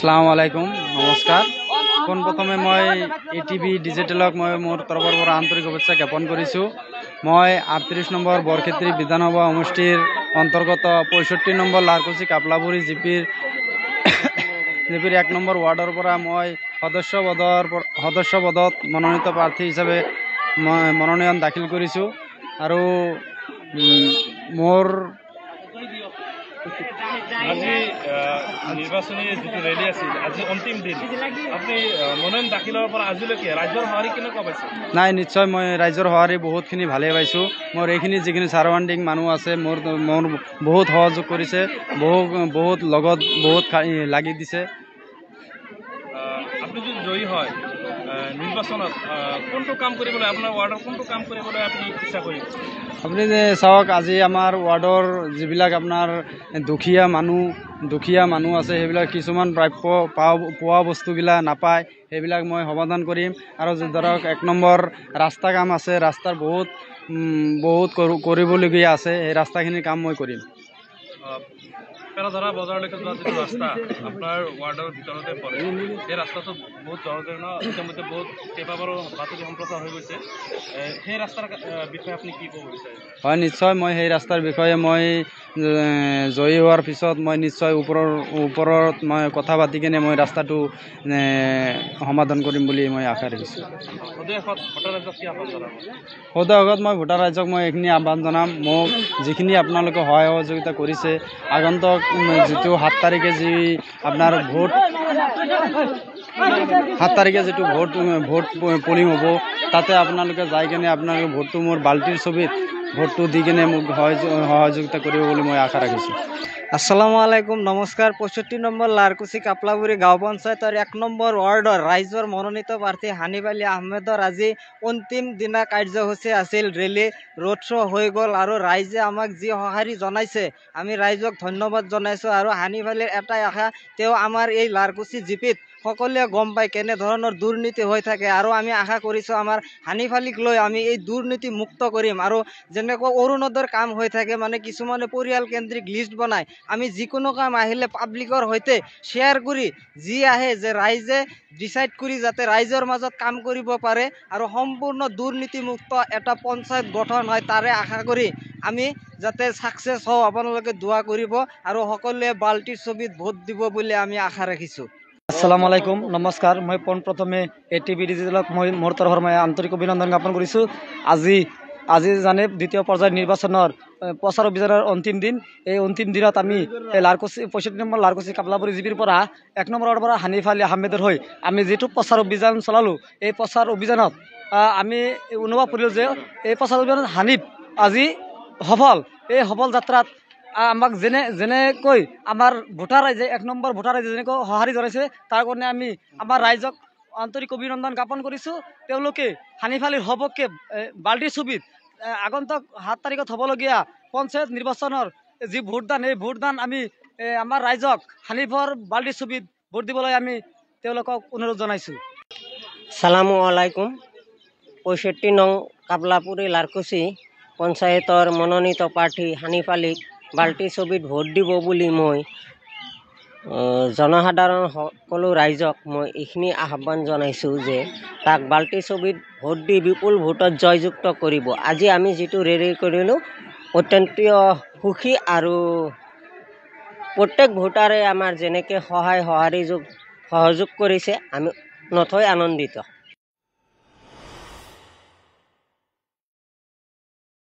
আসসালামু আলাইকুম নমস্কাৰ পোনপ্ৰথমে মই এটিভি ডিজিটেলক মই মোৰ তৰফৰ পৰা আন্তৰিক শুভেচ্ছা জ্ঞাপন কৰিছোঁ। মই ৩৮ নম্বৰ বৰক্ষেত্ৰী বিধানসভা সমষ্টিৰ অন্তৰ্গত ৬৫ নম্বৰ লাৰকুচি কাপলাপুৰী জিপিৰ ১ নম্বৰ ৱাৰ্ডৰ পৰা মই সদস্যপদত মনোনীত প্ৰাৰ্থী হিচাপে মই মনোনয়ন দাখিল কৰিছোঁ আৰু মোৰ আজি নিৰ্বাচনী যিটো ৰেলী আছিল আজি অন্তিম দিন আপুনি মনোনয়ন দাখিলৰ পৰা আজিলৈকে ৰাজ্যৰ সঁহাৰি কেনেকুৱা পাইছে? নাই নিশ্চয় মই ৰাজ্যৰ সঁহাৰি বহুতখিনি ভালেই পাইছোঁ। মোৰ এইখিনি যিখিনি চাৰাউণ্ডিং মানুহ আছে মোৰ বহুত সহযোগ কৰিছে, বহুত লগত বহুত লাগি দিছে। আপুনি যদি জয়ী হয় নিৰ্বাচনত কোনটো কাম কৰিবলৈ আপোনাৰ ৱাৰ্ডৰ কোনটো কাম কৰিবলৈ আপুনি ইচ্ছা কৰিব? আপুনি চাওক আজি আমাৰ ৱাৰ্ডৰ যিবিলাক আপোনাৰ দুখীয়া মানুহ আছে সেইবিলাক কিছুমান প্ৰাপ্য পোৱা বস্তুবিলাক নাপায়, সেইবিলাক মই সমাধান কৰিম। আৰু ধৰক ১ নম্বৰ ৰাস্তা কাম আছে, ৰাস্তাৰ বহুত কৰিবলগীয়া আছে, সেই ৰাস্তাখিনিৰ কাম মই কৰিম। পেৰাধৰা বজাৰলৈকে যোৱা যিটো ৰাস্তা আপোনাৰ ৱাৰ্ডৰ ভিতৰতে পৰে, সেই ৰাস্তাটো বহুত জৰ্জৰীৰ্ণ, ইতিমধ্যে বহুত কেইবাবাৰো বাতৰি সম্প্ৰচাৰ হৈ গৈছে। সেই ৰাস্তাৰ বিষয়ে আপুনি কি ক'ব বিচাৰে? হয় নিশ্চয় মই সেই ৰাস্তাৰ বিষয়ে মই জয়ী হোৱাৰ পিছত মই নিশ্চয় ওপৰত মই কথা পাতি কিনে মই ৰাস্তাটো সমাধান কৰিম বুলি মই আশা ৰাখিছোঁ। সদৌ মই ভোটাৰ ৰাইজক মই এইখিনি আহ্বান জনাম, মোক যিখিনি আপোনালোকে সহায় সহযোগিতা কৰিছে, আগন্তুক যিটো ৭ তাৰিখে যি আপোনাৰ যিটো ভোট পলিং হ'ব, তাতে আপোনালোকে যাই কিনে আপোনালোকে ভোটটো মোৰ বাল্টিৰ ছবিত ভোটটো দি কিনে মোক সহযোগিতা কৰিব বুলি মই আশা ৰাখিছোঁ। আসসালামু আলাইকুম নমস্কাৰ। ৬৫ নম্বৰ লাৰকুচি কাপলাপুৰী গাঁও পঞ্চায়তৰ ১ নম্বৰ ৱাৰ্ডৰ ৰাইজৰ মনোনীত প্ৰাৰ্থী হানিফ আলী আহমেদৰ আজি অন্তিম দিনা কাৰ্যসূচী আছিল। ৰেলী ৰোড শ্ব' হৈ গ'ল আৰু ৰাইজে আমাক যি সঁহাৰি জনাইছে আমি ৰাইজক ধন্যবাদ জনাইছোঁ। আৰু হানিফ আলীৰ এটাই আশা, তেওঁ আমাৰ এই লাৰকুচি জিপিত সকলোৱে গম পায় কেনেধৰণৰ দুৰ্নীতি হৈ থাকে, আৰু আমি আশা কৰিছোঁ আমাৰ হানিফ আলীক লৈ আমি এই দুৰ্নীতি মুক্ত কৰিম। আৰু যেনেকৈ অৰুণোদয়ৰ কাম হৈ থাকে, মানে কিছুমানে পৰিয়াল কেন্দ্ৰিক লিষ্ট বনায়, আমি যিকোনো কাম আহিলে পাব্লিকৰ সৈতে শ্বেয়াৰ কৰি যি আহে যে ৰাইজে ডিচাইড কৰি যাতে ৰাইজৰ মাজত কাম কৰিব পাৰে আৰু সম্পূৰ্ণ দুৰ্নীতিমুক্ত এটা পঞ্চায়ত গঠন হয়, তাৰে আশা কৰি আমি যাতে ছাকচেছ হওঁ। আপোনালোকে দোৱা কৰিব আৰু সকলোৱে বাল্টিৰ ছবিত ভোট দিব বুলি আমি আশা ৰাখিছোঁ। আসসালামু আলাইকুম নমস্কাৰ। মই পোনপ্ৰথমে এটিভি ডিজিটেলক মই মোৰ তৰফৰ মই আন্তৰিক অভিনন্দন জ্ঞাপন কৰিছোঁ। আজি জানে দ্বিতীয় পৰ্যায়ৰ নিৰ্বাচনৰ প্ৰচাৰ অভিযানৰ অন্তিম দিন। এই অন্তিম দিনত আমি লাৰকুচি ৬৫ নম্বৰ লাৰকুচি কাপলাপুৰী জিপিৰ পৰা ১ নম্বৰ ৱাৰ্ডৰ পৰা হানিফ আলী আহমেদৰ হৈ আমি যিটো প্ৰচাৰ অভিযান চলালোঁ, এই প্ৰচাৰ অভিযানত আমি অনুভৱ কৰিলোঁ যে এই প্ৰচাৰ অভিযানত হানিফ আজি সফল। এই সফল যাত্ৰাত আমাক যেনেকৈ আমাৰ ভোটাৰ ৰাইজে ১ নম্বৰ ভোটাৰ ৰাইজে যেনেকৈ সঁহাৰি জনাইছে, তাৰ কাৰণে আমি আমাৰ ৰাইজক আন্তৰিক অভিনন্দন জ্ঞাপন কৰিছোঁ। তেওঁলোকে হানিফ আলীৰ সপক্ষে বাল্টিৰ ছবিত আগন্তুক ৭ তাৰিখত হ'বলগীয়া পঞ্চায়ত নিৰ্বাচনৰ যি ভোটদান, এই ভোটদান আমি আমাৰ ৰাইজক হানিফৰ বাল্টিৰ ছবিত ভোট দিবলৈ আমি তেওঁলোকক অনুৰোধ জনাইছোঁ। আসসালামু আলাইকুম। ৬৫ নং কাপলাপুৰী লাৰকুচি পঞ্চায়তৰ মনোনীত প্ৰাৰ্থী হানিফ আলীক বাল্টিৰ ছবিত ভোট দিব বুলি মই জনসাধাৰণ সকলো ৰাইজক মই এইখিনি আহ্বান জনাইছোঁ যে তাক বাল্টিৰ ছবিত ভোট দি বিপুল ভোটত জয়যুক্ত কৰিব। আজি আমি যিটো ৰেলী কৰিলোঁ অত্যন্ত সুখী, আৰু প্ৰত্যেক ভোটাৰে আমাৰ যেনেকৈ সহায় সহযোগ কৰিছে আমি নথৈ আনন্দিত।